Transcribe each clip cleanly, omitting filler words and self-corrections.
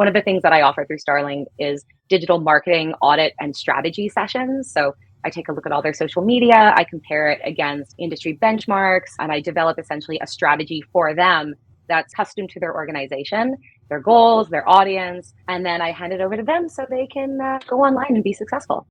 one of the things that I offer through Starling is digital marketing audit and strategy sessions. So I take a look at all their social media, I compare it against industry benchmarks, and I develop essentially a strategy for them that's custom to their organization, their goals, their audience, and then I hand it over to them so they can go online and be successful.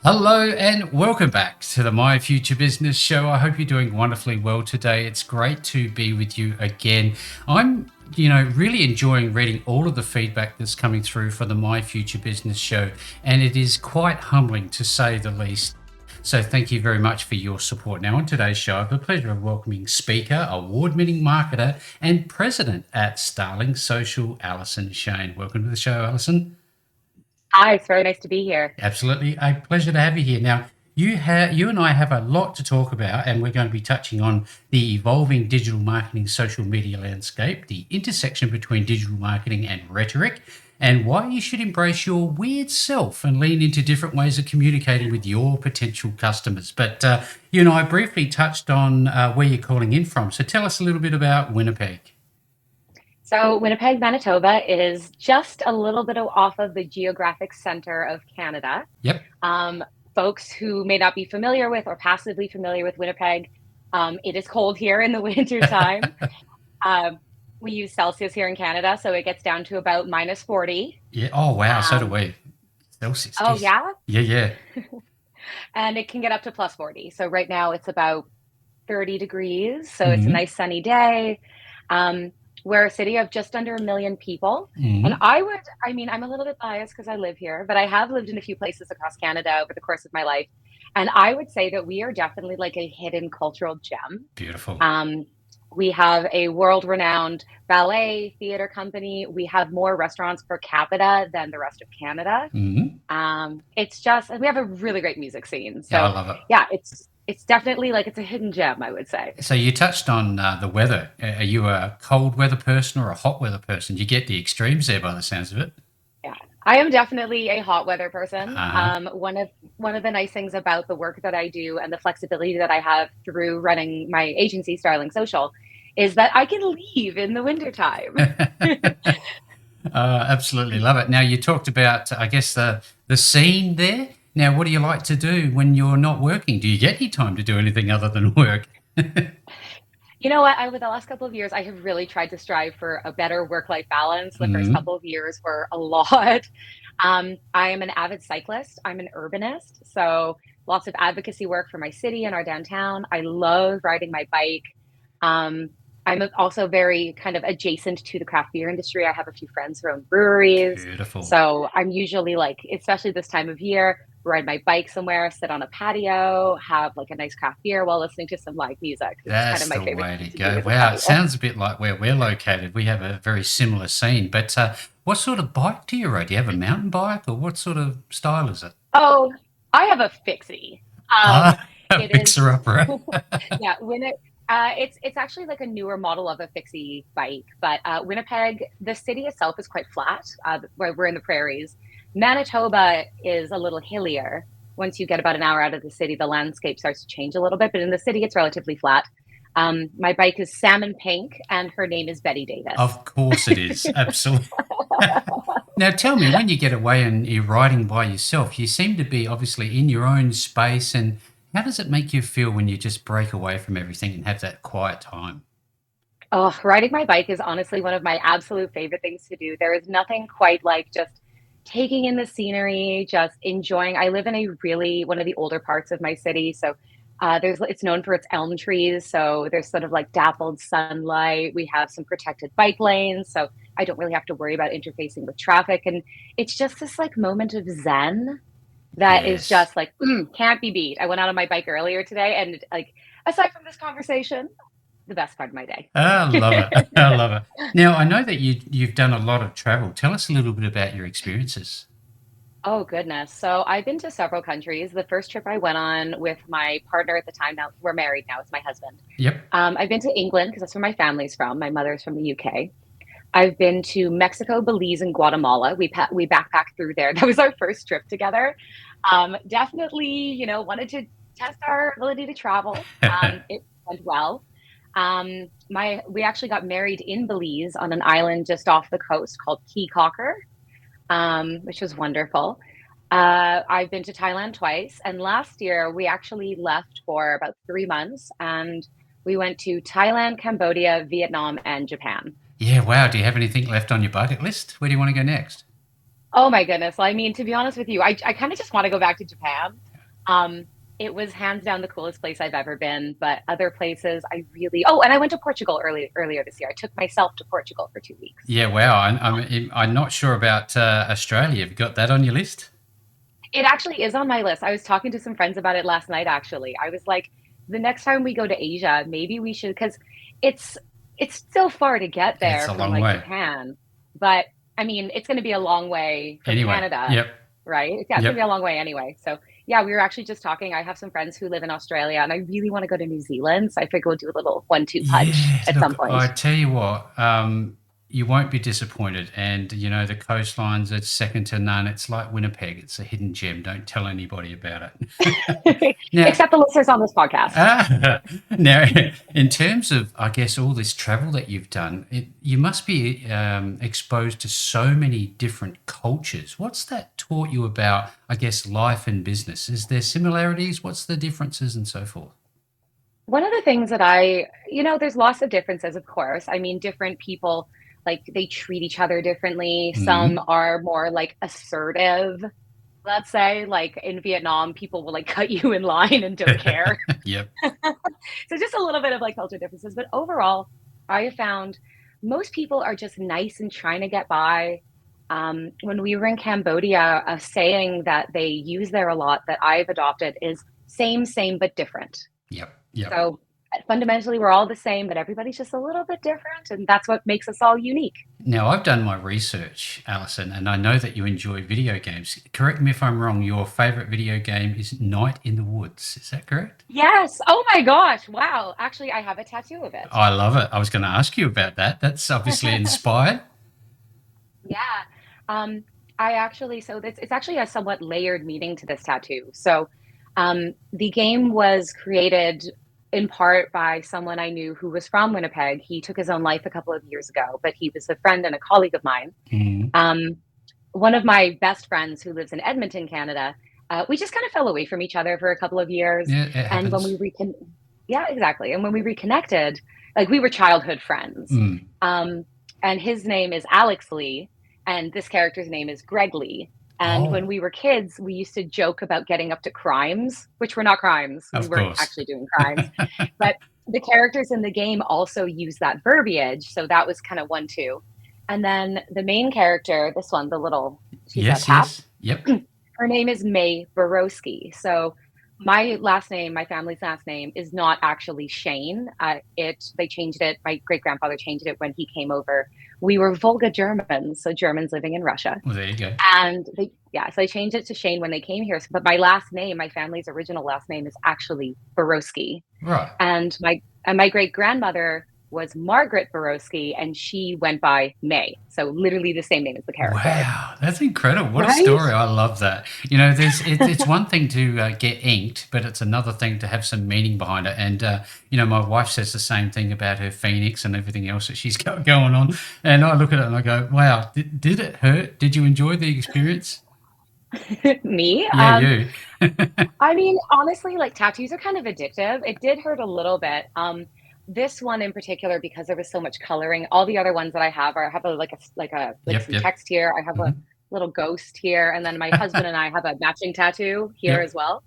Hello and welcome back to the My Future Business Show. I hope you're doing wonderfully well today. It's great to be with you again. I'm, really enjoying reading all of the feedback that's coming through for the My Future Business Show, and it is quite humbling to say the least. So thank you very much for your support. Now on today's show, I have the pleasure of welcoming speaker, award-winning marketer, and president at Starling Social, Alyson Shane. Welcome to the show, Alyson. Hi, it's very nice to be here. Absolutely. A pleasure to have you here. Now, you and I have a lot to talk about, and we're going to be touching on the evolving digital marketing social media landscape, the intersection between digital marketing and rhetoric, and why you should embrace your weird self and lean into different ways of communicating with your potential customers. But you and I briefly touched on where you're calling in from. So tell us a little bit about Winnipeg. So Winnipeg, Manitoba is just a little bit off of the geographic center of Canada. Yep. Folks who may not be familiar with or passively familiar with Winnipeg, it is cold here in the winter time. We use Celsius here in Canada, so it gets down to about minus 40. Yeah. Oh, wow. So do we. Celsius. Oh, Geez. yeah? Yeah. And it can get up to plus 40. So right now it's about 30 degrees. So it's a nice sunny day. We're a city of just under 1 million people. And I'm a little bit biased because I live here, but I have lived in a few places across Canada over the course of my life. And I would say that we are definitely like a hidden cultural gem. Beautiful. We have a world-renowned ballet theater company. We have more restaurants per capita than the rest of Canada. It's just, we have a really great music scene. So Yeah, I love it. yeah, it's definitely like it's a hidden gem, I would say. So you touched on the weather. Are you a cold weather person or a hot weather person? You get the extremes there by the sounds of it. Yeah, I am definitely a hot weather person. Uh-huh. One of the nice things about the work that I do and the flexibility that I have through running my agency, Starling Social, is that I can leave in the wintertime. Absolutely love it. Now you talked about, I guess, the scene there. Now, what do you like to do when you're not working? Do you get any time to do anything other than work? You know what? Over the last couple of years, I have really tried to strive for a better work-life balance. The first couple of years were a lot. I am an avid cyclist. I'm an urbanist, so lots of advocacy work for my city and our downtown. I love riding my bike. I'm also very kind of adjacent to the craft beer industry. I have a few friends who own breweries. Beautiful. So I'm usually like, especially this time of year, ride my bike somewhere, sit on a patio, have like a nice craft beer while listening to some live music. That's kind of my the favorite way thing to do go. as a Wow, it patio. sounds a bit like where we're located. We have a very similar scene. But what sort of bike do you ride? Do you have a mountain bike, or what sort of style is it? Oh, I have a fixie. It is, Fixer-upper. yeah, it's actually like a newer model of a fixie bike, but Winnipeg, the city itself is quite flat. Where we're in the prairies. Manitoba is a little hillier. Once you get about an hour out of the city, the landscape starts to change a little bit, but in the city, it's relatively flat. My bike is salmon pink, and her name is Betty Davis. Of course it is. Absolutely. Now, tell me, when you get away and you're riding by yourself, you seem to be obviously in your own space. And how does it make you feel when you just break away from everything and have that quiet time? Oh, riding my bike is honestly one of my absolute favorite things to do. There is nothing quite like just taking in the scenery, just enjoying. I live in a really one of the older parts of my city, so it's known for its elm trees. So there's sort of like dappled sunlight. We have some protected bike lanes, so I don't really have to worry about interfacing with traffic. And it's just this like moment of zen that is Yes. just like can't be beat. I went out on my bike earlier today, and like aside from this conversation, the best part of my day. I love it. I love it. Now, I know that you've done a lot of travel. Tell us a little bit about your experiences. Oh, goodness. So I've been to several countries. The first trip I went on with my partner at the time, now we're married now, it's my husband. Yep. I've been to England because that's where my family's from. My mother's from the UK. I've been to Mexico, Belize, and Guatemala. We backpacked through there. That was our first trip together. Definitely, wanted to test our ability to travel. It went well. We actually got married in Belize on an island just off the coast called Key Cocker, which was wonderful. I've been to Thailand twice, and last year we actually left for about 3 months, and we went to Thailand, Cambodia, Vietnam, and Japan. Yeah, wow. Do you have anything left on your bucket list? Where do you want to go next? Oh my goodness. I mean, to be honest with you, I kind of just want to go back to Japan. Um, it was hands down the coolest place I've ever been, but other places I really, oh, and I went to Portugal earlier this year. I took myself to Portugal for 2 weeks. Yeah, wow. I'm not sure about Australia. Have you got that on your list? It actually is on my list. I was talking to some friends about it last night, actually. I was like, the next time we go to Asia, maybe we should, because it's it's still far to get It's there a from long like way. Japan. But I mean, it's going to be a long way from Anyway, Canada, yep, right? Yeah, it's going to be a yep. long way anyway. So yeah, we were actually just talking. I have some friends who live in Australia, and I really want to go to New Zealand. So I figure we'll do a little 1-2 punch Yeah, at some look, point. I tell you what, you won't be disappointed. And, you know, the coastlines, it's second to none. It's like Winnipeg. It's a hidden gem. Don't tell anybody about it. Now, Except the listeners on this podcast. now, in terms of, I guess, all this travel that you've done, you must be exposed to so many different cultures. What's that taught you about, I guess, life and business? Is there similarities? What's the differences and so forth? One of the things that there's lots of differences, of course. I mean, different people, like, they treat each other differently. Some Hmm. are more like assertive, let's say. Like in Vietnam, people will like cut you in line and don't care. Yep. So just a little bit of like culture differences. But overall, I have found most people are just nice and trying to get by. When we were in Cambodia, a saying that they use there a lot that I've adopted is same, same, but different. Yep. Yep. So fundamentally, we're all the same, but everybody's just a little bit different, and that's what makes us all unique. Now, I've done my research, Alison, and I know that you enjoy video games. Correct me if I'm wrong, your favorite video game is Night in the Woods. Is that correct? Yes. Oh my gosh. Wow. Actually, I have a tattoo of it. I love it. I was going to ask you about that. That's obviously inspired. Yeah. Um, I actually, so it's actually a somewhat layered meaning to this tattoo. So, the game was created in part by someone I knew who was from Winnipeg. He took his own life a couple of years ago, but he was a friend and a colleague of mine. Mm. Um, One of my best friends who lives in Edmonton, Canada, we just kind of fell away from each other for a couple of years. Yeah, it And when happens. yeah, exactly. And when we reconnected, like we were childhood friends. Mm. Um, and his name is Alex Lee, and this character's name is Greg Lee. And when Oh, we were kids, we used to joke about getting up to crimes, which were not crimes. We of weren't course. actually doing crimes. But the characters in the game also use that verbiage. So that was kind of one, too. And then the main character, this one, the little, she's a Yes, tap. yes. Yep. Her name is May Borowski. So my last name, my family's last name, is not actually Shane. They changed it. My great grandfather changed it when he came over. We were Volga Germans, so Germans living in Russia, Well, there you go. and so they changed it to Shane when they came here. But my last name, my family's original last name, is actually Borowski. Right. And my great grandmother was Margaret Borowski, and she went by May. So literally the same name as the character. Wow, that's incredible. What a Right? story. I love that. You know, it's one thing to get inked, but it's another thing to have some meaning behind it. And, you know, my wife says the same thing about her Phoenix and everything else that she's got going on. And I look at it and I go, wow, did it hurt? Did you enjoy the experience? Me? Yeah, you. I mean, honestly, like tattoos are kind of addictive. It did hurt a little bit. This one in particular, because there was so much coloring. All the other ones that I have like Yep, some yep. text here. I have a Hmm. little ghost here, and then my husband and I have a matching tattoo here Yep. as well,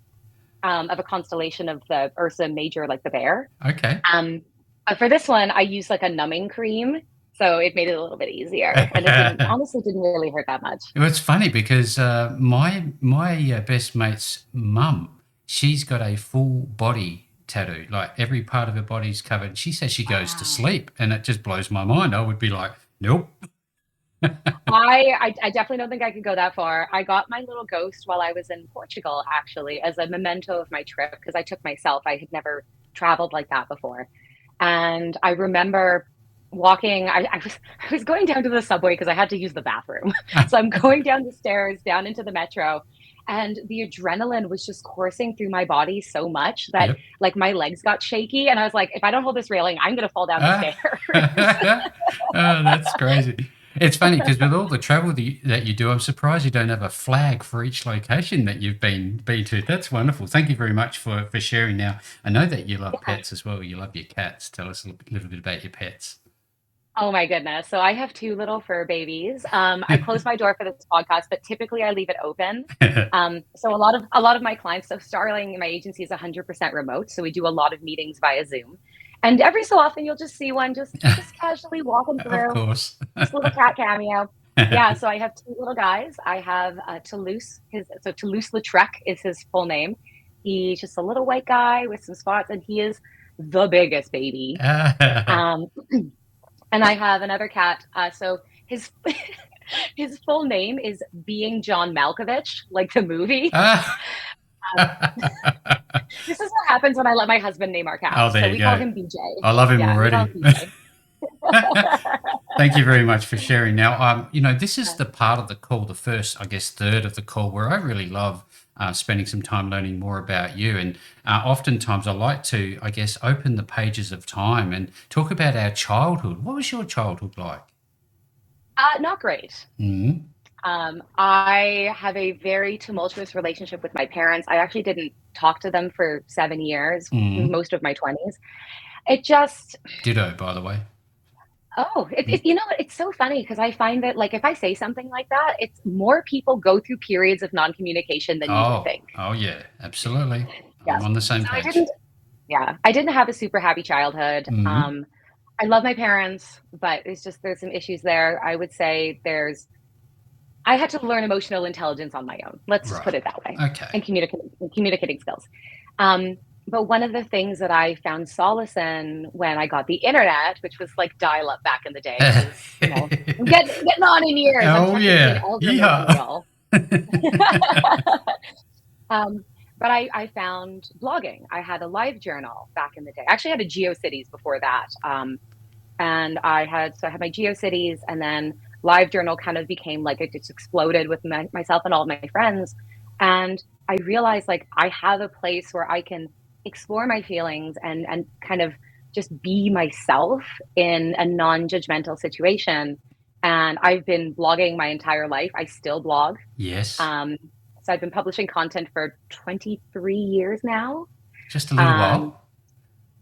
of a constellation of the Ursa Major, like the bear. Okay. Um, but for this one, I used like a numbing cream, so it made it a little bit easier, and it didn't honestly didn't really hurt that much. Well, it's funny because my best mate's mum, she's got a full body tattoo, like every part of her body's covered. She says she goes to Wow. sleep, and it just blows my mind. I would be like, nope. I definitely don't think I could go that far. I got my little ghost while I was in Portugal, actually, as a memento of my trip because I took myself. I had never traveled like that before. And I remember walking, I was going down to the subway because I had to use the bathroom. So I'm going down the stairs, down into the metro, and the adrenaline was just coursing through my body so much that Yep. like my legs got shaky, and I was like, if I don't hold this railing, I'm going to fall down the Ah. stairs. Oh, that's crazy. It's funny because with all the travel that you do, I'm surprised you don't have a flag for each location that you've been to. That's wonderful. Thank you very much for sharing. Now, I know that you love Yeah. pets as well. You love your cats. Tell us a little bit about your pets. Oh my goodness. So I have two little fur babies. I close my door for this podcast, but typically I leave it open. So a lot of my clients, so Starling, my agency is 100% remote, so we do a lot of meetings via Zoom. And every so often you'll just see one just casually walking Of through, course. just a little cat cameo. Yeah, so I have two little guys. I have Toulouse. Toulouse-Lautrec is his full name. He's just a little white guy with some spots, and he is the biggest baby. Um, and I have another cat. So his his full name is Being John Malkovich, like the movie. Ah. Um, this is what happens when I let my husband name our Oh, cats. So there you we call go. him BJ. I love him Yeah, we call already. him BJ. Thank you very much for sharing. Now, this is the part of the call, the first, I guess, third of the call, where I really love spending some time learning more about you. And oftentimes, I like to, I guess, open the pages of time and talk about our childhood. What was your childhood like? Not great. Mm. I have a very tumultuous relationship with my parents. I actually didn't talk to them for 7 years, Mm. most of my 20s. It just, Ditto, by the way. oh, Mm. it's so funny because I find that, like, if I say something like that, it's more people go through periods of non-communication than you would Oh, think. oh yeah, absolutely. I'm Yes. on the same So page. I didn't have a super happy childhood. Mm. I love my parents, but there's some issues there. I would say I had to learn emotional intelligence on my own. Let's just put Right. it that way, Okay. and communicating skills. Um, but one of the things that I found solace in when I got the internet, which was like dial up back in the day, because I'm getting on in years. I'm Oh technically an yeah. elder Yeehaw. millennial. um, but I found blogging. I had a live journal back in the day. I actually had a GeoCities before that. And I had my GeoCities, and then LiveJournal kind of became like it just exploded with myself and all of my friends. And I realized like I have a place where I can explore my feelings and kind of just be myself in a non-judgmental situation. And I've been blogging my entire life. I still blog. Yes. Um, so I've been publishing content for 23 years now. Just a little Um, while.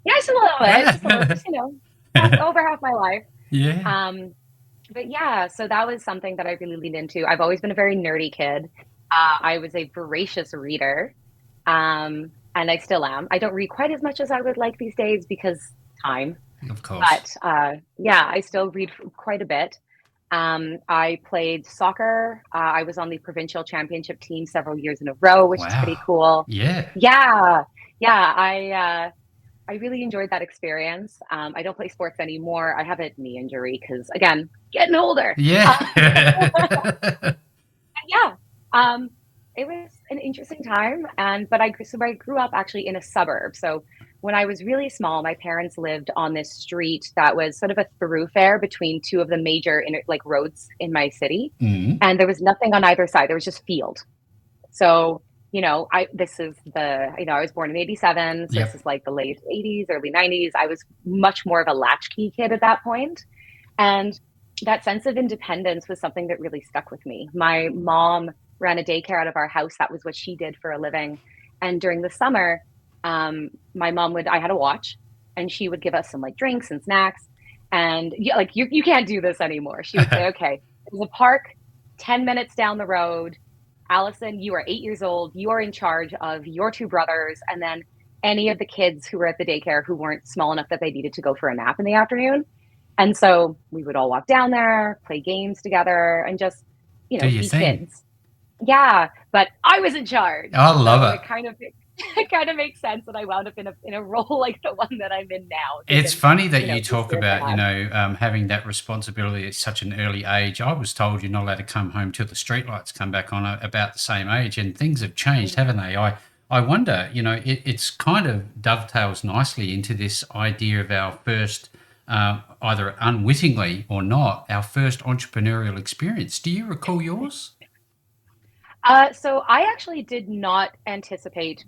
yeah, just a little, over half my life. Yeah. Um, but yeah, so that was something that I really leaned into. I've always been a very nerdy kid. I was a voracious reader, and I still am. I don't read quite as much as I would like these days because time. Of course. But yeah, I still read quite a bit. I played soccer. I was on the provincial championship team several years in a row, which is pretty Wow. cool. Yeah. Yeah, yeah. I really enjoyed that experience. I don't play sports anymore. I have a knee injury because, again, getting older. Yeah. Yeah, um, it was an interesting time, I grew up actually in a suburb. So when I was really small, my parents lived on this street that was sort of a thoroughfare between two of the major like roads in my city, Mm. and there was nothing on either side. There was just field. So, I was born in 87. So this Yep. is like the late 80s, early 90s. I was much more of a latchkey kid at that point. And that sense of independence was something that really stuck with me. My mom ran a daycare out of our house. That was what she did for a living. And during the summer, I had a watch, and she would give us some like drinks and snacks. And yeah, like you can't do this anymore. She would say, okay, there's a park 10 minutes down the road. Alyson, you are 8 years old. You are in charge of your two brothers, and then any of the kids who were at the daycare who weren't small enough that they needed to go for a nap in the afternoon. And so we would all walk down there, play games together, and just, Do your be thing. kids. Yeah, but I was in charge. I love So it. it kind of makes sense that I wound up in a role like the one that I'm in now, It's given, funny that you the talk experience about, I had. having that responsibility at such an early age. I was told you're not allowed to come home till the streetlights come back on at about the same age, and things have changed, haven't they? I wonder, it's kind of dovetails nicely into this idea of our first, either unwittingly or not, our first entrepreneurial experience. Do you recall yours? So I actually did not anticipate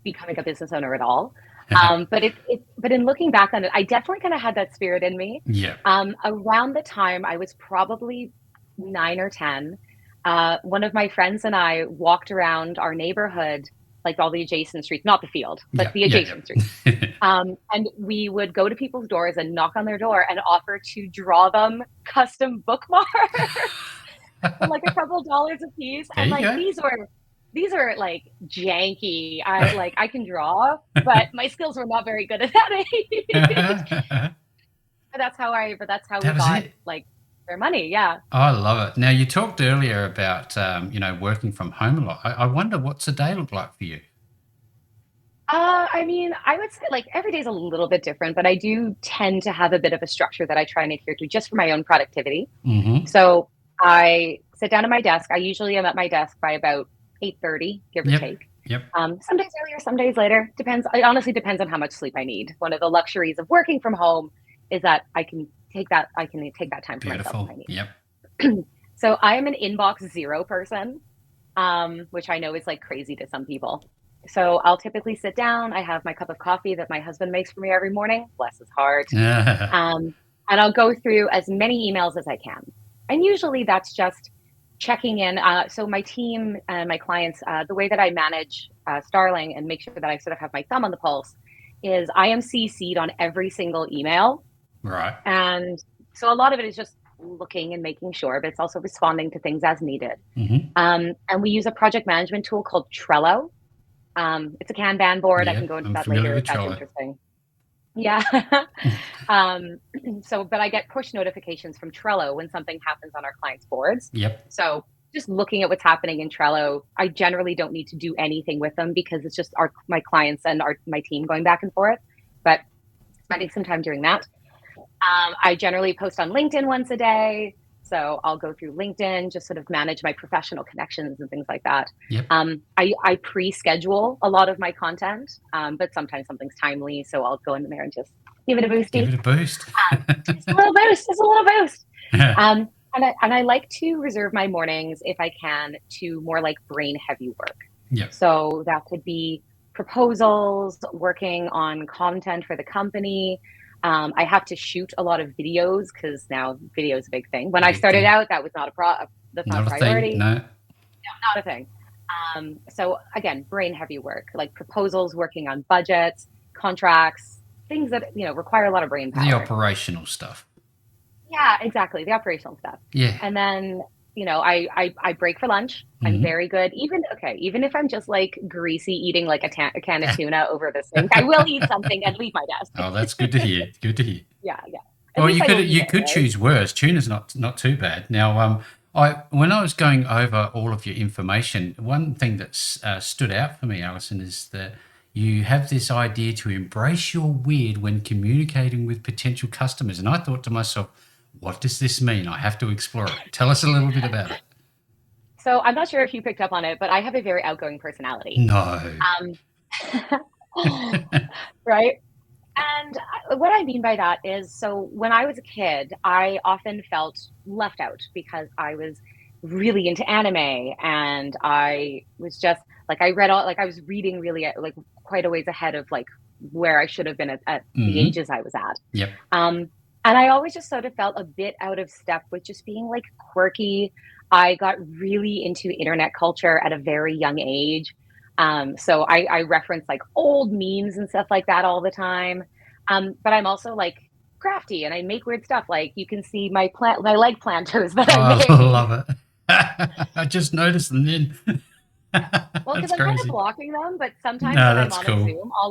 becoming a business owner at all. But in looking back on it, I definitely kind of had that spirit in me. Yeah. Around the time I was probably 9 or 10, one of my friends and I walked around our neighborhood, like all the adjacent streets, not the field, but Yeah. the Yeah. adjacent streets. And we would go to people's doors and knock on their door and offer to draw them custom bookmarks for like a couple dollars a piece. There And you like go. these are like janky. I can draw, but my skills were not very good at that age. That But that's how we was got it. like their money. Yeah. I love it. Now, you talked earlier about, working from home a lot. I wonder what's a day look like for you? I mean, I would say like every day's a little bit different, but I do tend to have a bit of a structure that I try and adhere to just for my own productivity. Hmm. So I sit down at my desk. I usually am at my desk by about 8:30, give or Yep. take. Yep. Some days earlier, some days later. Depends. It honestly depends on how much sleep I need. One of the luxuries of working from home is that I can take that time for myself Beautiful. when I need. Yep. So I am an inbox zero person, which I know is like crazy to some people. So I'll typically sit down. I have my cup of coffee that my husband makes for me every morning. Bless his heart. Um, and I'll go through as many emails as I can. And usually that's just checking in. So my team and my clients, the way that I manage Starling and make sure that I sort of have my thumb on the pulse is I am CC'd on every single email. Right. And so a lot of it is just looking and making sure, but it's also responding to things as needed. Hmm. And we use a project management tool called Trello. It's a Kanban board. I Yeah. can go into I'm that familiar later if with that's Trello. interesting. Yeah. um, but I get push notifications from Trello when something happens on our clients' boards. Yep. So just looking at what's happening in Trello, I generally don't need to do anything with them because it's just my clients and my team going back and forth. But spending some time doing that. I generally post on LinkedIn once a day. So I'll go through LinkedIn, just sort of manage my professional connections and things like that. Yep. I pre-schedule a lot of my content, but sometimes something's timely, so I'll go in there and just give it a Give boosty. it a boost. Just a little boost, just a little boost. And I like to reserve my mornings, if I can, to more like brain heavy work. Yep. So that could be proposals, working on content for the company. I have to shoot a lot of videos because now video is a big thing. When I Big started thing. out, that was not that's not a Not a thing. priority. No. Not a thing. So again, brain heavy work, like proposals, working on budgets, contracts, things that require a lot of brain The power. operational stuff. Yeah, exactly. The operational stuff. Yeah. And then, I break for lunch. I'm Hmm. very good. Even if I'm just like greasy eating like a can of tuna over the sink, I will eat something and leave my desk. Oh, that's good to hear. Good to hear. Yeah, yeah. At Well, least you I will could eat you it, could right? choose worse. Tuna's not too bad. Now, I when I was going over all of your information, one thing that stood out for me, Alyson, is that you have this idea to embrace your weird when communicating with potential customers. And I thought to myself, what does this mean? I have to explore it. Tell us a little bit about it. So I'm not sure if you picked up on it, but I have a very outgoing personality. No. Um, right? And what I mean by that is, so when I was a kid, I often felt left out because I was really into anime and I was just like, I was reading really like quite a ways ahead of like where I should have been at the Hmm. ages I was at. Yep. Um, and I always just sort of felt a bit out of step with just being like quirky. I got really into internet culture at a very young age. So I reference like old memes and stuff like that all the time. But I'm also like crafty and I make weird stuff. Like you can see my leg planters that I Oh, I made. love it. I just noticed them then. Well, because That's I'm kind of crazy. blocking them, but sometimes No, when I'm that's on a cool. Zoom, I'll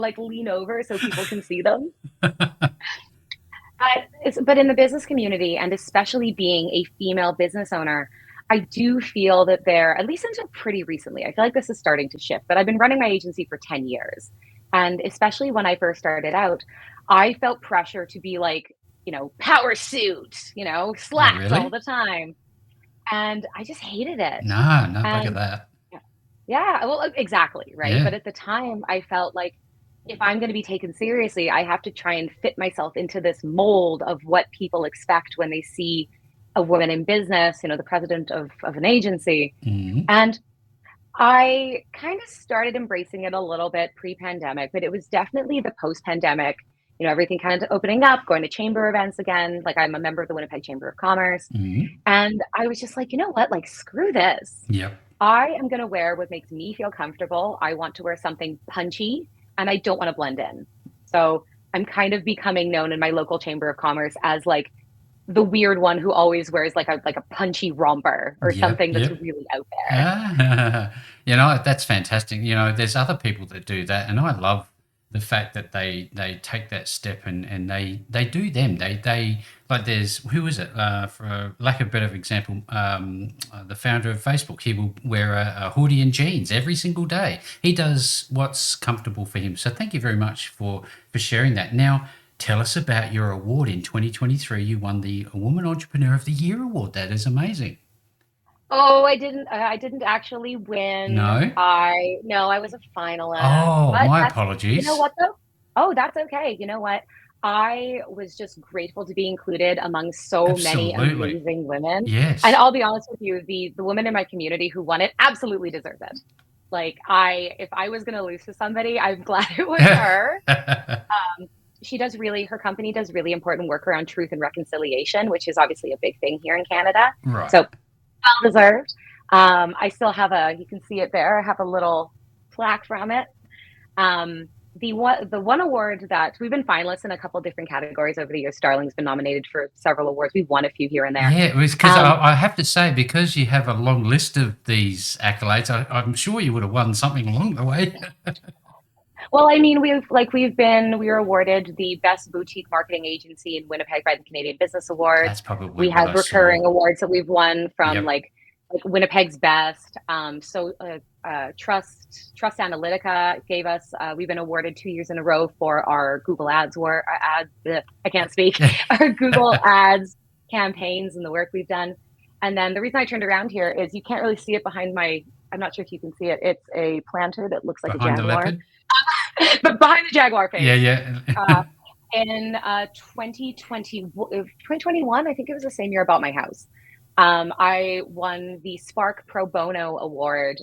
like lean over so people can see them. But in the business community, and especially being a female business owner, I do feel that at least until pretty recently, I feel like this is starting to shift. But I've been running my agency for 10 years. And especially when I first started out, I felt pressure to be like, power suit, Oh, slacks all really? the time. And I just hated it. No, no, bugger And that. yeah, well, exactly, right? Yeah. But at the time, I felt like if I'm going to be taken seriously, I have to try and fit myself into this mold of what people expect when they see a woman in business, the president of an agency. Hmm. And I kind of started embracing it a little bit pre-pandemic, but it was definitely the post-pandemic, everything kind of opening up, going to chamber events again. Like I'm a member of the Winnipeg Chamber of Commerce. Hmm. And I was just like, you know what? Like, screw this. Yep. I am going to wear what makes me feel comfortable. I want to wear something punchy and I don't want to blend in. So I'm kind of becoming known in my local chamber of commerce as like the weird one who always wears like a punchy romper or Yep. something that's Yep. really out there. Ah, that's fantastic. There's other people that do that, and I love the fact that they take that step and they do them. They like there's who is it? For lack of a better example, the founder of Facebook, he will wear a hoodie and jeans every single day. He does what's comfortable for him. So thank you very much for sharing that. Now, tell us about your award in 2023. You won the Woman Entrepreneur of the Year award. That is amazing. Oh, I didn't actually win. No. No, I was a finalist. Oh, But my that's, you know apologies. what though? Oh, that's okay. You know what? I was just grateful to be included among so many Absolutely. amazing women. And Yes. I'll be honest with you, the woman in my community who won it absolutely deserves it. Like if I was gonna lose to somebody, I'm glad it was her. Her company does really important work around truth and reconciliation, which is obviously a big thing here in Canada. Right. So well deserved. I still have you can see it there. I have a little plaque from it. Um, the one award that we've been finalists in a couple different categories over the years. Starling's been nominated for several awards. We've won a few here and there. Yeah, it was because Um, I have to say, because you have a long list of these accolades, I'm sure you would have won something along the way. well, I mean, we were awarded the best boutique marketing agency in Winnipeg by the Canadian Business Awards. That's probably We what have I saw. recurring awards that we've won from Yep. like Winnipeg's Best. Trust Analytica gave us. We've been awarded 2 years in a row for our Google Ads work. I can't speak. Our Google Ads campaigns and the work we've done. And then the reason I turned around here is you can't really see it behind my. I'm not sure if you can see it. It's a planter that looks like a Behind the jaguar, leopard. but behind the jaguar Yeah, face. yeah. Uh, in 2021, I think it was the same year I bought my house. I won the Spark Pro Bono Award.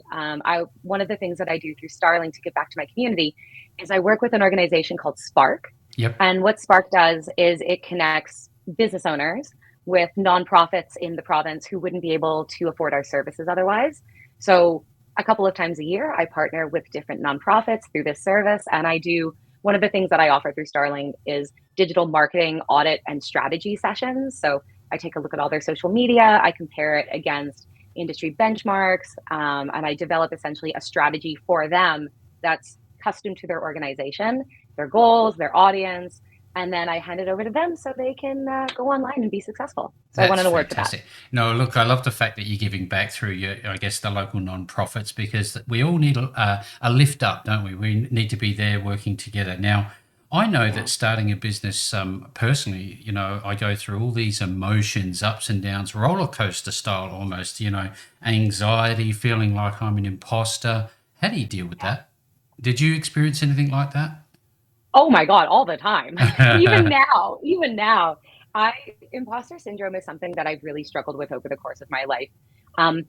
One of the things that I do through Starling to give back to my community is I work with an organization called Spark. Yep. And what Spark does is it connects business owners with nonprofits in the province who wouldn't be able to afford our services otherwise. So a couple of times a year, I partner with different nonprofits through this service, and I do one of the things that I offer through Starling is digital marketing audit and strategy sessions. So I take a look at all their social media, I compare it against industry benchmarks, and I develop essentially a strategy for them that's custom to their organization, their goals, their audience, and then I hand it over to them so they can go online and be successful. So I won That's an award for that. fantastic. No, look, I love the fact that you're giving back through your, I guess, the local non-profits, because we all need a lift up, don't we? We need to be there working together. Now, I know Yeah. that starting a business, personally, I go through all these emotions, ups and downs, roller coaster style almost, anxiety, feeling like I'm an imposter. How do you deal with that? Did you experience anything like that? Oh my God, all the time. Even now, I imposter syndrome is something that I've really struggled with over the course of my life. Um,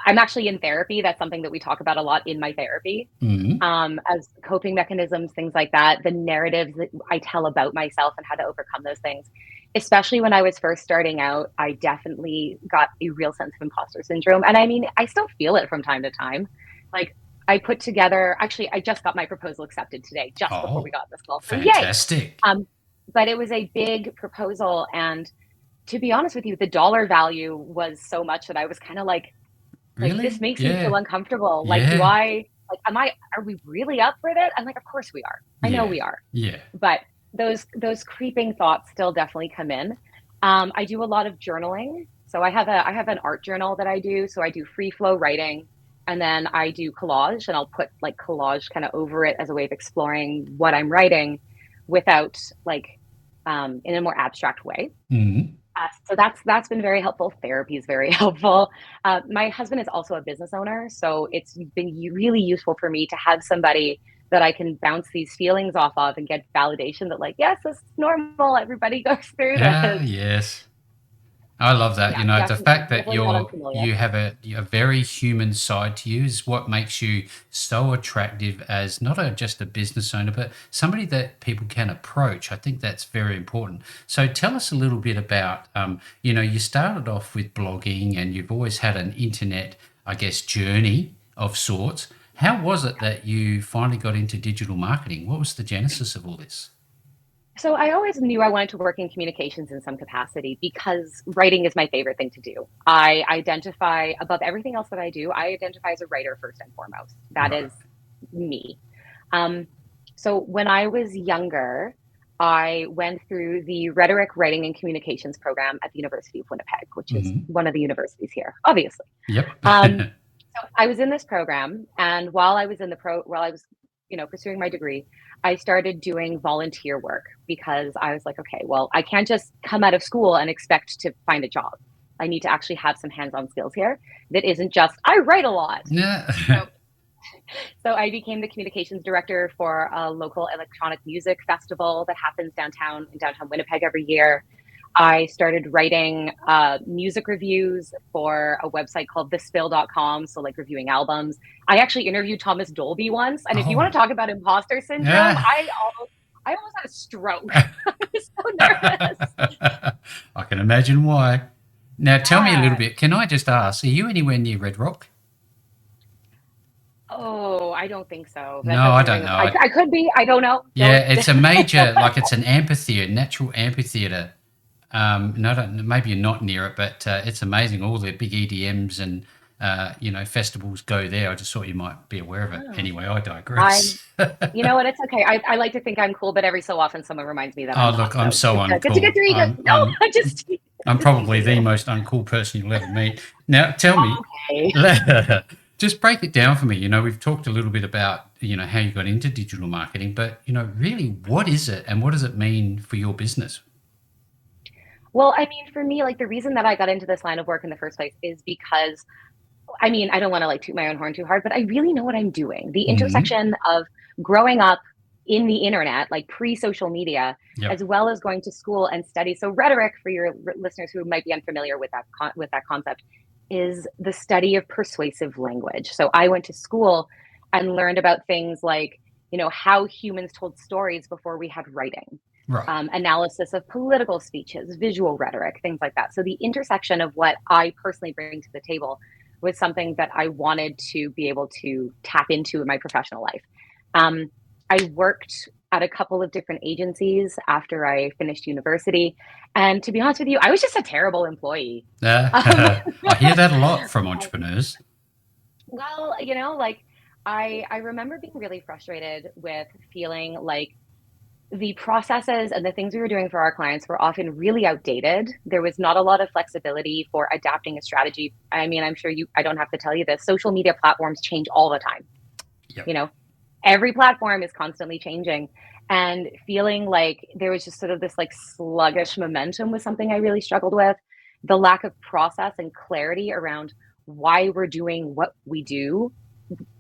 I'm actually in therapy. That's something that we talk about a lot in my therapy, Hmm. as coping mechanisms, things like that, the narratives that I tell about myself and how to overcome those things. Especially when I was first starting out, I definitely got a real sense of imposter syndrome. And I mean, I still feel it from time to time. Like, actually, I just got my proposal accepted today, just before we Oh, got this call. So, yay. fantastic. Um, but it was a big proposal. And to be honest with you, the dollar value was so much that I was kind of like this Really? makes me feel Yeah. uncomfortable. Like, Yeah. are we really up for it? I'm like, of course we are. I know Yeah. we are. Yeah. But those creeping thoughts still definitely come in. I do a lot of journaling. So I have an art journal that I do. So I do free flow writing, and then I do collage, and I'll put like collage kind of over it as a way of exploring what I'm writing without in a more abstract way. Mhm. So that's been very helpful. Therapy is very helpful. My husband is also a business owner, so it's been really useful for me to have somebody that I can bounce these feelings off of and get validation that, like, yes, this is normal. Everybody goes through Ah, this. yes. I love that. Yeah, You know, the definitely, fact that definitely not unfamiliar. you have a very human side to you is what makes you so attractive as not just a business owner, but somebody that people can approach. I think that's very important. So tell us a little bit about, you know, you started off with blogging and you've always had an internet, I guess, journey of sorts. How was it that you finally got into digital marketing? What was the genesis of all this? So I always knew I wanted to work in communications in some capacity because writing is my favorite thing to do. I identify above everything else that I do, I identify as a writer first and foremost. That Right. is me. Um, so when I was younger, I went through the Rhetoric Writing and Communications program at the University of Winnipeg, which is Hmm. one of the universities here, obviously. Yep. Um, so I was in this program, and while I was, pursuing my degree, I started doing volunteer work because I was like, okay, well, I can't just come out of school and expect to find a job. I need to actually have some hands-on skills here that isn't just I write a lot. Yeah. So, so I became the communications director for a local electronic music festival that happens downtown in downtown Winnipeg every year. I started writing music reviews for a website called thespill.com. So, like reviewing albums. I actually interviewed Thomas Dolby once. And if you want Oh, to talk about imposter syndrome, yeah. I almost had a stroke. I I was so nervous. can imagine why. Now, tell me a little Yeah. bit. Can I just ask, are you anywhere near Red Rock? Oh, I don't think so. That No, I doesn't don't ring a. know. I could be. I don't know. Yeah, Don't. it's a major, like it's an amphitheater, natural amphitheater. No, maybe you're not near it, but it's amazing. All the big EDMs and you know, festivals go there. I just thought you might be aware of it. Oh, Anyway, I I'm. digress. You know what? It's okay. I like to think I'm cool, but every so often someone reminds me that I'm Oh, not. look, I'm So so good to get uncool. your ego. No, I just I'm just probably teasing the you. most uncool person you'll ever meet. Now, tell me, Okay. just break it down for me. You know, we've talked a little bit about, you know, how you got into digital marketing, but, you know, really, what is it and what does it mean for your business? Well, I mean, for me, like the reason that I got into this line of work in the first place is because I mean, I don't want to like toot my own horn too hard, but I really know what I'm doing. The Hmm. intersection of growing up in the internet, like pre-social media, Yep. as well as going to school and study. So rhetoric, for your listeners who might be unfamiliar with that concept, is the study of persuasive language. So I went to school and learned about things like, how humans told stories before we had writing, Right. analysis of political speeches, visual rhetoric, things like that. So the intersection of what I personally bring to the table was something that I wanted to be able to tap into in my professional life. Um, I worked at a couple of different agencies after I finished university. And to be honest with you, I was just a terrible employee. Um, I hear that a lot from entrepreneurs. well, like I remember being really frustrated with feeling like the processes and the things we were doing for our clients were often really outdated. There was not a lot of flexibility for adapting a strategy. I mean, I'm sure I don't have to tell you this. Social media platforms change all the time. Yep. You know, every platform is constantly changing. And feeling like there was just sort of this like sluggish momentum was something I really struggled with. The lack of process and clarity around why we're doing what we do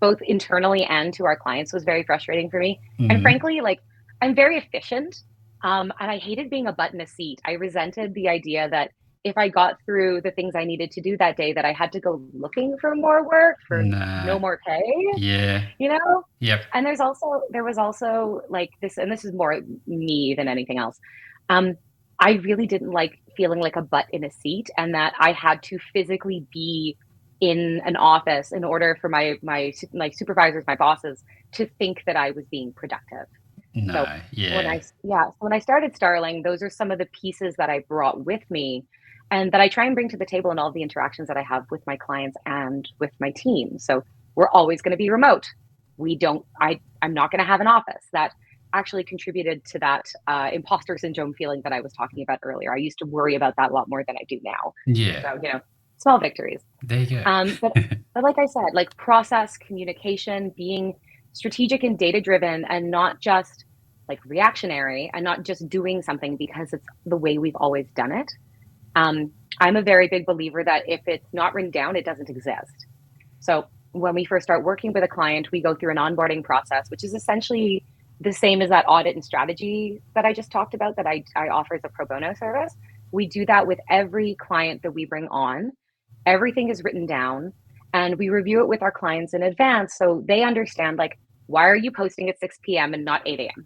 both internally and to our clients was very frustrating for me. And Hmm. frankly, like I'm very efficient. And I hated being a butt in a seat. I resented the idea that if I got through the things I needed to do that day, that I had to go looking for more work for Nah. no more pay, Yeah. you know? Yep. And there was also like this, and this is more me than anything else. Um, I really didn't like feeling like a butt in a seat and that I had to physically be in an office in order for my supervisors, my bosses to think that I was being productive. So No. Yeah. when I started Starling, those are some of the pieces that I brought with me and that I try and bring to the table in all the interactions that I have with my clients and with my team. So we're always going to be remote. We don't I'm not going to have an office. That actually contributed to that imposter syndrome feeling that I was talking about earlier. I used to worry about that a lot more than I do now. Yeah. So, small victories. There you But go. like I said, like process, communication, being strategic and data driven and not just like reactionary and not just doing something because it's the way we've always done it. Um, I'm a very big believer that if it's not written down, it doesn't exist. So when we first start working with a client, we go through an onboarding process, which is essentially the same as that audit and strategy that I just talked about that I offer as a pro bono service. We do that with every client that we bring on. Everything is written down and we review it with our clients in advance so they understand, like, why are you posting at 6 p.m. and not 8 a.m.?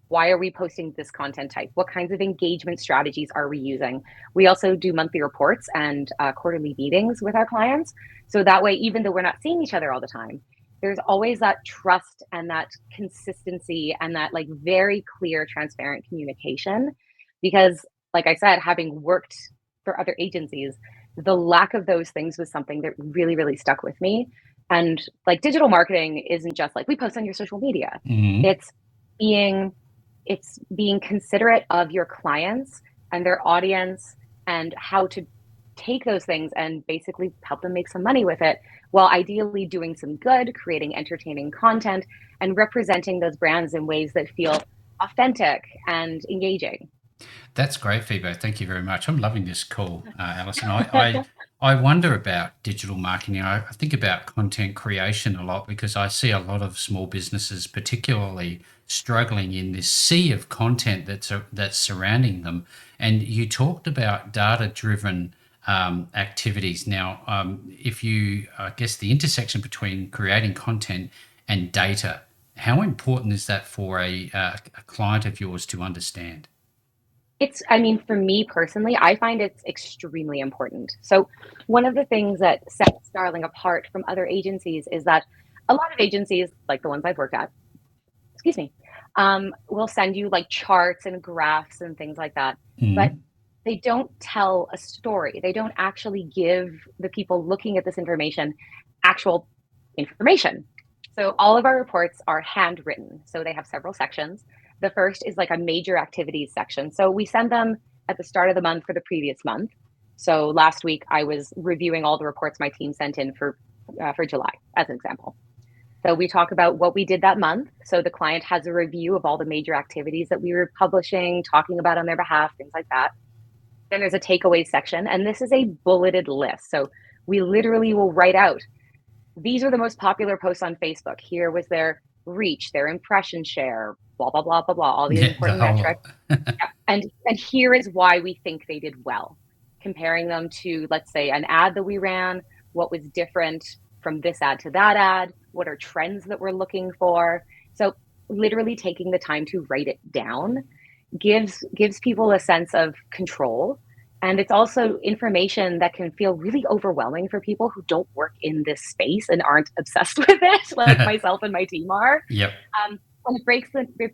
Why are we posting this content type? What kinds of engagement strategies are we using? We also do monthly reports and quarterly meetings with our clients. So that way, even though we're not seeing each other all the time, there's always that trust and that consistency and that like very clear, transparent communication. Because, like I said, having worked for other agencies, the lack of those things was something that really, really stuck with me. And like digital marketing isn't just like we post on your social media. Mhm. It's being it's being considerate of your clients and their audience and how to take those things and basically help them make some money with it while ideally doing some good, creating entertaining content and representing those brands in ways that feel authentic and engaging. That's great feedback. Thank you very much. I'm loving this call, Alyson. I wonder about digital marketing. I think about content creation a lot because I see a lot of small businesses, particularly struggling in this sea of content that's surrounding them. And you talked about data-driven activities. Now, if you, I guess, the intersection between creating content and data, how important is that for a client of yours to understand? I mean, for me personally, I find it's extremely important. So, one of the things that sets Starling apart from other agencies is that a lot of agencies, like the ones I've worked at, excuse me, will send you like charts and graphs and things like that. But Mhm. they don't tell a story. They don't actually give the people looking at this information actual information. So all of our reports are handwritten. So they have several sections. The first is like a major activities section. So we send them at the start of the month for the previous month. So last week I was reviewing all the reports my team sent in for July, as an example. So we talk about what we did that month. So the client has a review of all the major activities that we were publishing, talking about on their behalf, things like that. Then there's a takeaway section, and this is a bulleted list. So we literally will write out these are the most popular posts on Facebook. Here was their reach, their impression share, blah, blah, blah, blah, blah, all the Yeah, the important whole metrics. lot. Yeah. And here is why we think they did well, comparing them to, let's say, an ad that we ran, what was different from this ad to that ad, what are trends that we're looking for. So literally taking the time to write it down gives people a sense of control, and it's also information that can feel really overwhelming for people who don't work in this space and aren't obsessed with it like myself and my team are. Yep. And it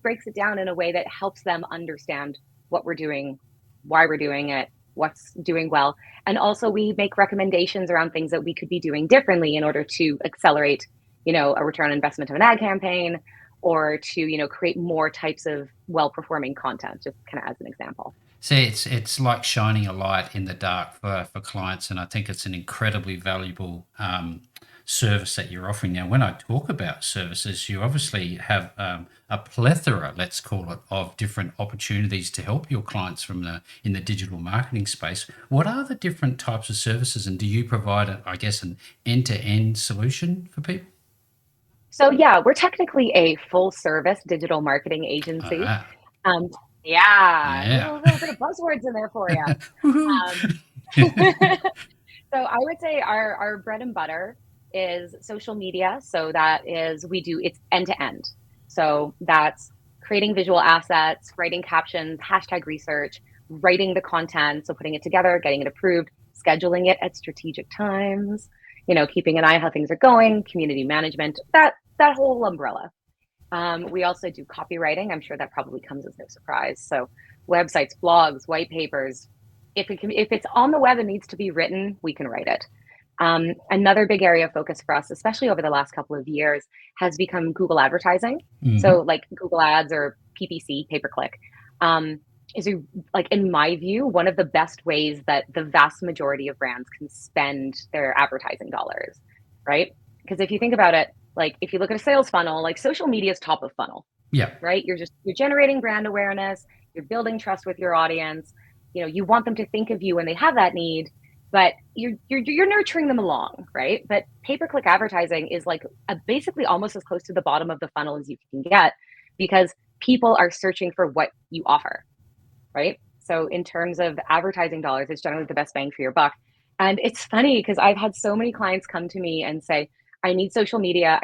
breaks it down in a way that helps them understand what we're doing, why we're doing it, what's doing well. And also we make recommendations around things that we could be doing differently in order to accelerate, a return on investment of an ad campaign, or to, create more types of well-performing content, just kind of as an example. See, it's like shining a light in the dark for clients, and I think it's an incredibly valuable service that you're offering. Now, when I talk about services, you obviously have a plethora, let's call it, of different opportunities to help your clients from the in the digital marketing space. What are the different types of services, and do you provide, I guess, an end-to-end solution for people? So yeah, we're technically a full service digital marketing agency. Ah, Um, yeah, a yeah. little bit of buzzwords in there for you. Woohoo! Um, so I would say our bread and butter is social media. So that is it's end to end. So that's creating visual assets, writing captions, hashtag research, writing the content, so putting it together, getting it approved, scheduling it at strategic times, keeping an eye on how things are going, community management, that whole umbrella. We also do copywriting. I'm sure that probably comes as no surprise. So websites, blogs, white papers. If it's on the web and needs to be written, we can write it. Another big area of focus for us, especially over the last couple of years, has become Google advertising. Mhm. So like Google Ads or PPC, pay per click, um, is like in my view one of the best ways that the vast majority of brands can spend their advertising dollars, right? Because if you think about it, like if you look at a sales funnel, like social media is top of funnel, Yeah. right? You're generating brand awareness, you're building trust with your audience. You want them to think of you when they have that need, but you're nurturing them along, right? But pay-per-click advertising is like basically almost as close to the bottom of the funnel as you can get, because people are searching for what you offer, right? So in terms of advertising dollars, it's generally the best bang for your buck. And it's funny because I've had so many clients come to me and say, I need social media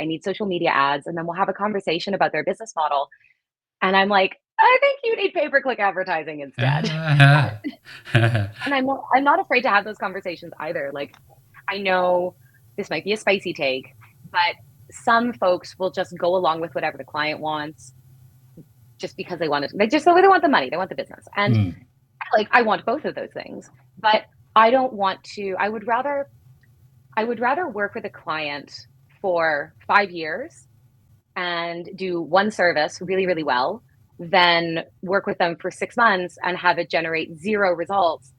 ads. And then we'll have a conversation about their business model. And I'm like, I think you need pay-per-click advertising instead. And I'm not afraid to have those conversations either. Like, I know this might be a spicy take, but some folks will just go along with whatever the client wants just because they want it. They want the money, they want the business. And Mm. like I want both of those things, but I don't want to. I would rather work with a client for 5 years and do one service really, really well than work with them for 6 months and have it generate zero results,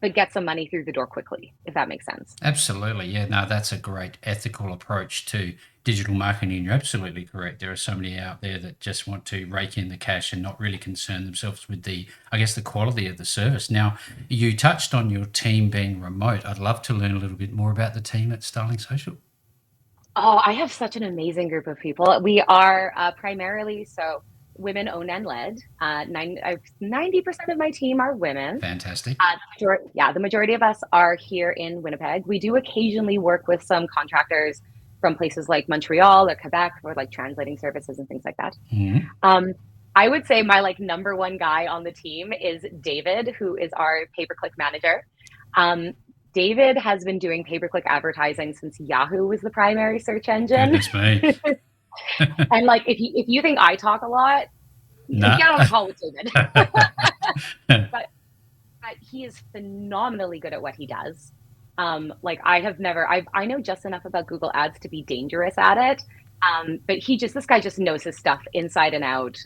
but get some money through the door quickly, if that makes sense. Absolutely. Yeah, no, that's a great ethical approach to digital marketing. You're absolutely correct. There are so many out there that just want to rake in the cash and not really concern themselves with I guess, the quality of the service. Now, you touched on your team being remote. I'd love to learn a little bit more about the team at Starling Social. Oh, I have such an amazing group of people. We are primarily women owned and led. 90% of my team are women. Fantastic. The majority of us are here in Winnipeg. We do occasionally work with some contractors from places like Montreal or Quebec for like translating services and things like that. Mhm. I would say my like number one guy on the team is David, who is our pay-per-click manager. Um, David has been doing pay-per-click advertising since Yahoo was the primary search engine. Goodness me. And like if you think I talk a lot, Nah. get on a call with David. But he is phenomenally good at what he does. Like I know just enough about Google Ads to be dangerous at it. But this guy just knows his stuff inside and out.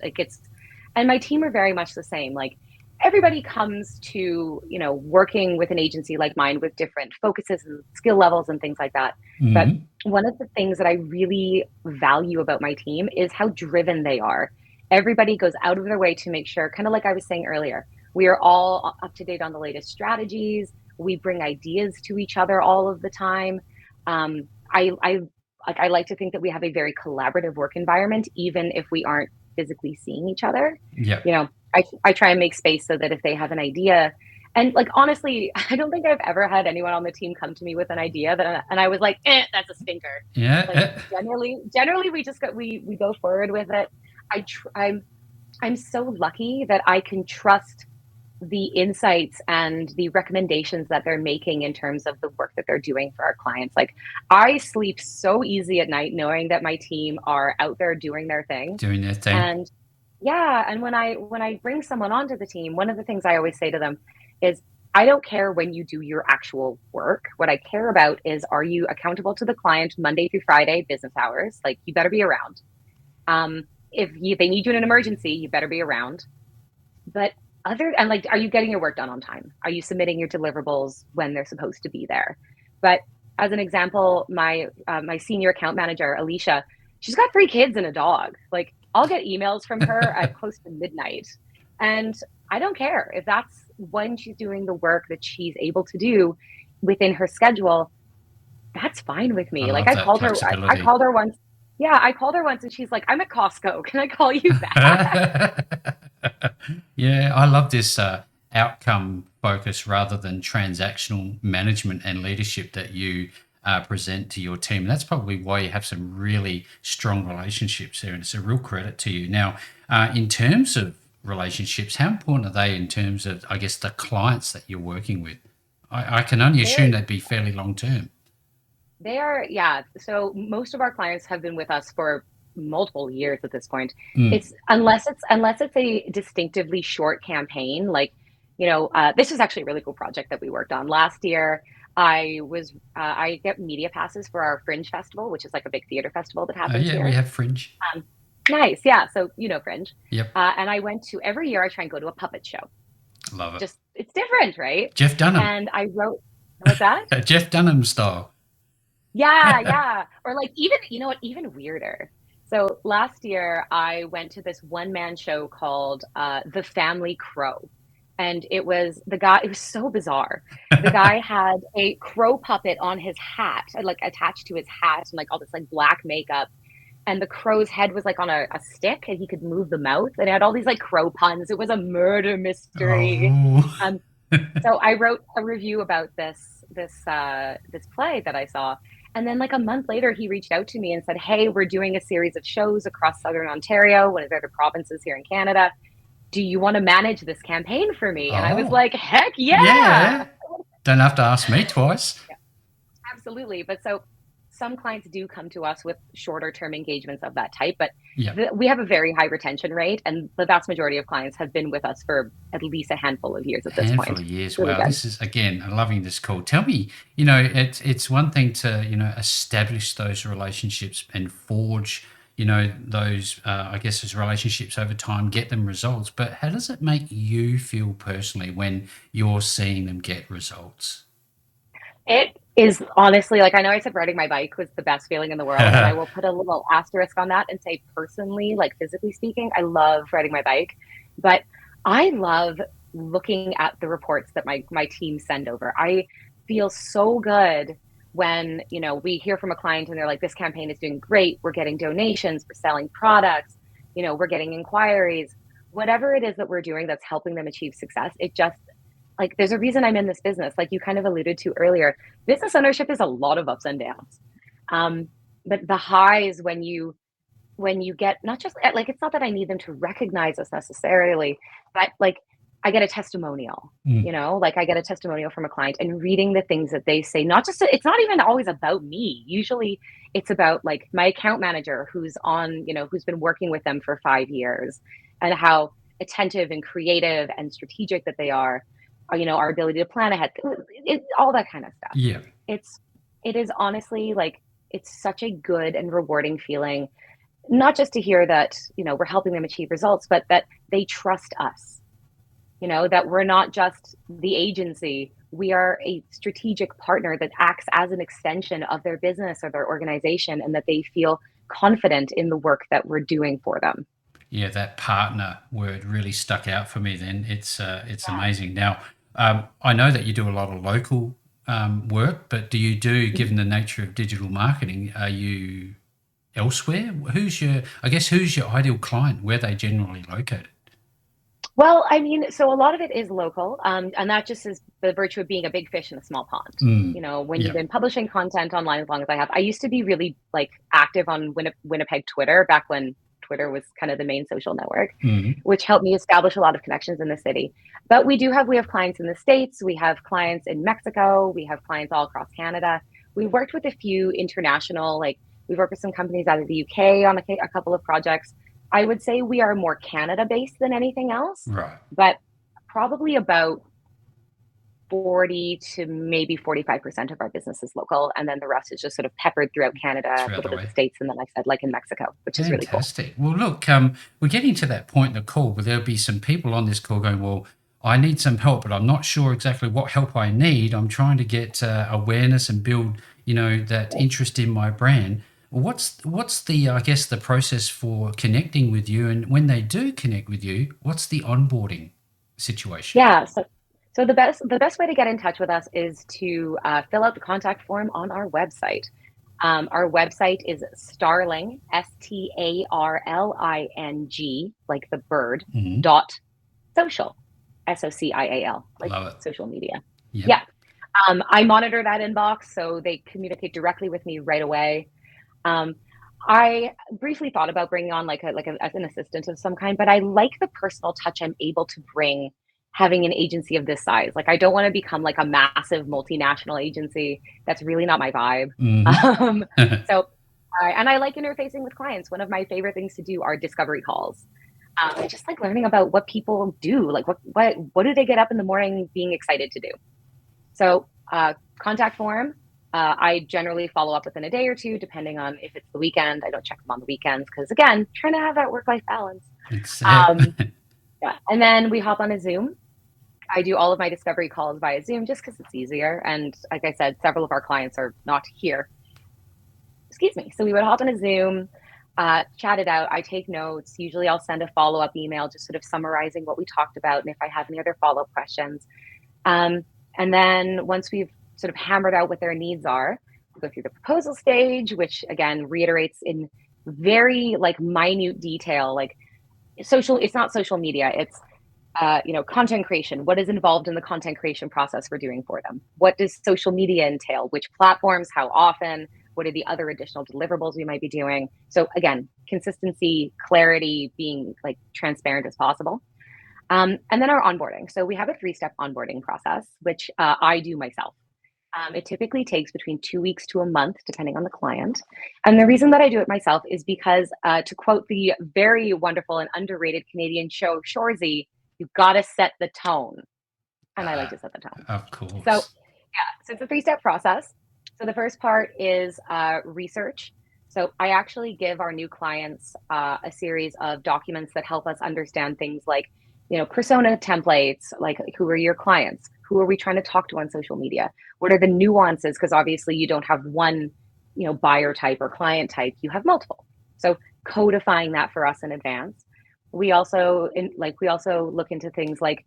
And my team are very much the same. Like everybody comes to, working with an agency like mine with different focuses and skill levels and things like that. But Mhm. one of the things that I really value about my team is how driven they are. Everybody goes out of their way to make sure, kind of like I was saying earlier, we are all up to date on the latest strategies. We bring ideas to each other all of the time. Um, I like to think that we have a very collaborative work environment, even if we aren't physically seeing each other. Yep. I try and make space so that if they have an idea, and like honestly, I don't think I've ever had anyone on the team come to me with an idea and I was like, that's a stinker. Like Yeah. generally we go forward with it. I'm so lucky that I can trust the insights and the recommendations that they're making in terms of the work that they're doing for our clients. Like I sleep so easy at night knowing that my team are out there doing their thing. Doing their thing. And yeah, and when I bring someone onto the team, one of the things I always say to them is I don't care when you do your actual work. What I care about is are you accountable to the client Monday through Friday business hours? Like you better be around. If they need you in an emergency, you better be around. But are you getting your work done on time? Are you submitting your deliverables when they're supposed to be there? But as an example, my senior account manager, Alicia, she's got 3 kids and a dog. Like I'll get emails from her at close to midnight. And I don't care if that's when she's doing the work that she's able to do within her schedule. That's fine with I me. Like love I that called her, I flexibility. called her once. Yeah, I called her once and she's like, I'm at Costco. Can I call you back? Yeah, I love this outcome focus rather than transactional management and leadership that you present to your team. That's probably why you have some really strong relationships there, and it's a real credit to you. Now, in terms of relationships, how important are they in terms of, I guess, the clients that you're working with? I can only assume They're they'd be fairly long term. They are, yeah. So most of our clients have been with us for multiple years at this point. Mm. Unless it's a distinctively short campaign, like, this is actually a really cool project that we worked on last year. I get media passes for our Fringe Festival, which is like a big theater festival that happens Yeah, we here. have Fringe. Um, nice, yeah. So Fringe, Yep, and I went to every year. I try and go to a puppet show. love it. Just it's different, right? Jeff Dunham. And I wrote, what's that? Jeff Dunham style. Yeah, yeah. Or like even, you know what, even weirder. So last year I went to this one-man show called The Family Crow. And it was so bizarre. The guy had a crow puppet on his hat, like attached to his hat and like all this like black makeup. and the crow's head was like on a stick and he could move the mouth and it had all these like crow puns. It was a murder mystery. Oh. Um, so I wrote a review about this play that I saw. And then like a month later, he reached out to me and said, "Hey, we're doing a series of shows across Southern Ontario, one of the other provinces here in Canada. Do you want to manage this campaign for me?" And I was Oh. like, "Heck yeah." Yeah. Don't have to ask me twice. Absolutely. But so some clients do come to us with shorter term engagements of that type, but Yeah. we have a very high retention rate, and the vast majority of clients have been with us for at least a handful of years at this Handful point. of years. It's really Wow, good. this is again, I'm loving this call. Tell me, it's one thing to establish those relationships and forge those I guess those relationships over time, get them results. But how does it make you feel personally when you're seeing them get results? It is honestly like I know I said riding my bike was the best feeling in the world, and I will put a little asterisk on that and say personally, like physically speaking, I love riding my bike, but I love looking at the reports that my team send over. I feel so good when, we hear from a client and they're like, this campaign is doing great. We're getting donations, we're selling products, we're getting inquiries. Whatever it is that we're doing that's helping them achieve success, it just like there's a reason I'm in this business, like you kind of alluded to earlier. Business ownership is a lot of ups and downs. Um, but the highs when you get not just like it's not that I need them to recognize us necessarily, but like I get a testimonial, Mm, like I get a testimonial from a client and reading the things that they say, not just it's not even always about me. Usually it's about like my account manager who's on, who's been working with them for 5 years and how attentive and creative and strategic that they are, our ability to plan ahead, all that kind of stuff. yeah. It's it is honestly like it's such a good and rewarding feeling, not just to hear that, we're helping them achieve results, but that they trust us, that we're not just the agency. We are a strategic partner that acts as an extension of their business or their organization, and that they feel confident in the work that we're doing for them. Yeah, that partner word really stuck out for me. Then it's Yeah. amazing. Now, I know that you do a lot of local work, but do you do, given the nature of digital marketing, are you elsewhere? Who's your ideal client? Where they generally located? Well, I mean, so a lot of it is local, and that just is the virtue of being a big fish in a small pond. Mm, When you've yeah. been publishing content online as long as I have, I used to be really like active on Winnipeg Twitter back when Twitter was kind of the main social network, Mm, which helped me establish a lot of connections in the city. But we have clients in the States, we have clients in Mexico, we have clients all across Canada. We've worked with a few international, like we've worked with some companies out of the UK on a couple of projects. I would say we are more Canada based than anything else, right. but probably about 40 to maybe 45% of our business is local. And then the rest is just sort of peppered throughout Canada, a Throughout little the bit of the way. States, and then like I said, like in Mexico, which is really cool. Fantastic. Well, look, we're getting to that point in the call where there'll be some people on this call going, well, I need some help, but I'm not sure exactly what help I need. I'm trying to get awareness and build, that interest in my brand. What's the, I guess, the process for connecting with you? And when they do connect with you, what's the onboarding situation? Yeah. So the best way to get in touch with us is to fill out the contact form on our website. Our website is Starling, Starling, like the bird, Hmm. dot social, social, like Love it. social media. Yep. Yeah. I monitor that inbox, so they communicate directly with me right away. Um, I briefly thought about bringing on as an assistant of some kind, but I like the personal touch I'm able to bring having an agency of this size. Like I don't want to become like a massive multinational agency. That's really not my vibe. Hmm. Um, so I like interfacing with clients. One of my favorite things to do are discovery calls. I just like learning about what people do. Like what do they get up in the morning being excited to do? So, contact form. I generally follow up within a day or two, depending on if it's the weekend. I don't check them on the weekends because, again, trying to have that work life balance. It's Um, yeah. And then we hop on a Zoom. I do all of my discovery calls via Zoom just because it's easier. And like I said, several of our clients are not here. Excuse me. So we would hop on a Zoom, chat it out. I take notes. Usually I'll send a follow up email just sort of summarizing what we talked about and if I have any other follow up questions. Um, and then once we've sort of hammered out what their needs are, we go through the proposal stage, which again reiterates in very like minute detail, like it's not social media, it's content creation. What is involved in the content creation process we're doing for them? What does social media entail? Which platforms? How often? What are the other additional deliverables we might be doing? So again, consistency, clarity, being like transparent as possible. And then our onboarding. So we have a 3-step onboarding process, which I do myself. It typically takes between 2 weeks to a month, depending on the client. And the reason that I do it myself is because, to quote the very wonderful and underrated Canadian show Shoresy, you've got to set the tone. And I like to set the tone. Of So, course. so it's a 3-step process. So the first part is research. So I actually give our new clients a series of documents that help us understand things like, persona templates, like who are your clients? Who are we trying to talk to on social media? What are the nuances? Because obviously you don't have one, buyer type or client type, you have multiple. So codifying that for us in advance. We also look into things like,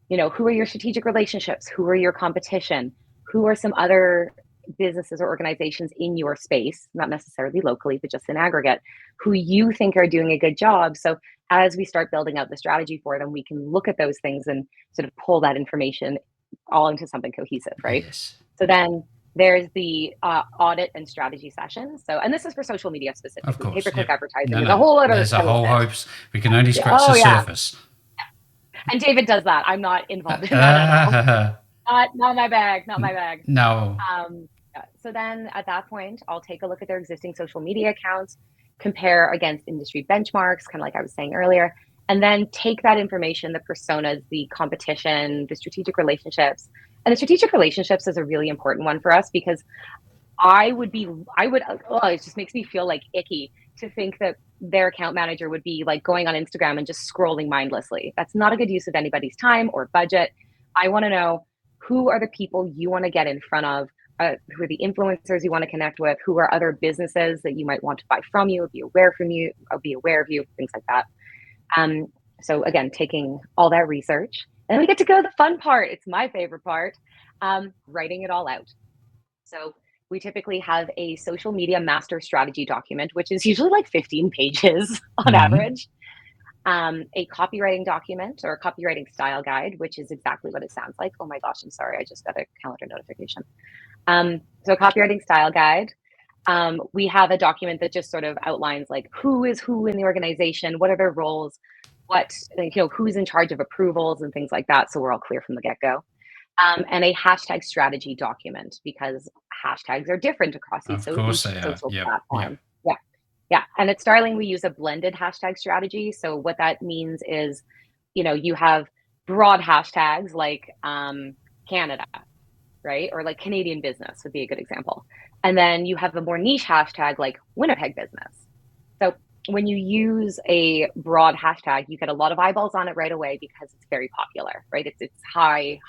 who are your strategic relationships? Who are your competition? Who are some other businesses or organizations in your space, not necessarily locally, but just in aggregate, who you think are doing a good job? So as we start building out the strategy for them, we can look at those things and sort of pull that information all into something cohesive, right? Yes. So then there's the audit and strategy session. So, and this is for social media Of specifically. course. Pay-per-click Yep. No, advertising is a no. whole other There's a kettle of whole fish. hopes. We can only scratch Oh the yeah, surface. and David does that. I'm not involved in that at all. Not my bag. Not my bag. No. So then at that point, I'll take a look at their existing social media accounts, compare against industry benchmarks, kind of like I was saying earlier, and then take that information, the personas, the competition, the strategic relationships. And the strategic relationships is a really important one for us because it just makes me feel like icky to think that their account manager would be like going on Instagram and just scrolling mindlessly. That's not a good use of anybody's time or budget. I want to know who are the people you want to get in front of, who are the influencers you want to connect with, who are other businesses that you might want to buy from you, be aware of you, things like that. So again, taking all that research, and then we get to go to the fun part. It's my favorite part, writing it all out. So we typically have a social media master strategy document, which is usually like 15 pages on Mm-hmm. average. A copywriting document or a copywriting style guide, which is exactly what it sounds like. Oh my gosh, I'm sorry. I just got a calendar notification. So a copywriting style guide. We have a document that just sort of outlines like who is who in the organization, what are their roles, who's in charge of approvals and things like that. So we're all clear from the get-go. And a hashtag strategy document because hashtags are different across Of each course they are. social Yep. Yep. platform. Yeah. Yeah. And at Starling, we use a blended hashtag strategy. So what that means is, you have broad hashtags like Canada, right? Or like Canadian business would be a good example. And then you have a more niche hashtag like Winnipeg business. So when you use a broad hashtag, you get a lot of eyeballs on it right away because it's very popular, right? It's high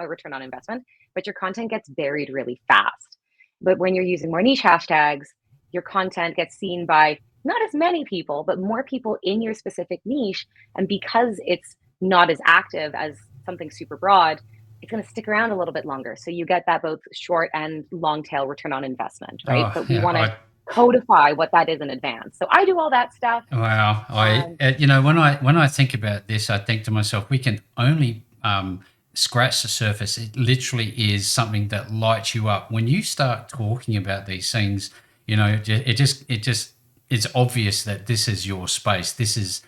return on investment, but your content gets buried really fast. But when you're using more niche hashtags, your content gets seen by not as many people, but more people in your specific niche. And because it's not as active as something super broad, it's going to stick around a little bit longer. So you get that both short and long tail return on investment, right? Oh, But we yeah. want to codify what that is in advance. So I do all that stuff. Wow. Um, When I think about this, I think to myself, we can only scratch the surface. It literally is something that lights you up when you start talking about these things. It's obvious that this is your space. This is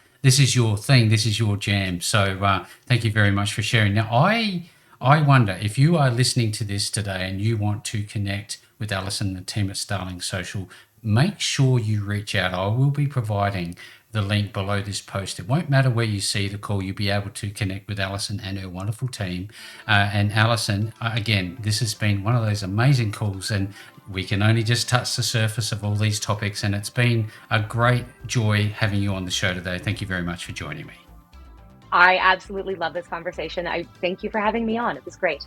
your thing. This is your jam. So thank you very much for sharing. Now I wonder if you are listening to this today and you want to connect with Alyson and the team at Starling Social, make sure you reach out. I will be providing the link below this post. It won't matter where you see the call, you'll be able to connect with Alyson and her wonderful team. And Alyson, again, this has been one of those amazing calls, and we can only just touch the surface of all these topics. And it's been a great joy having you on the show today. Thank you very much for joining me. I absolutely love this conversation. I thank you for having me on. It was great.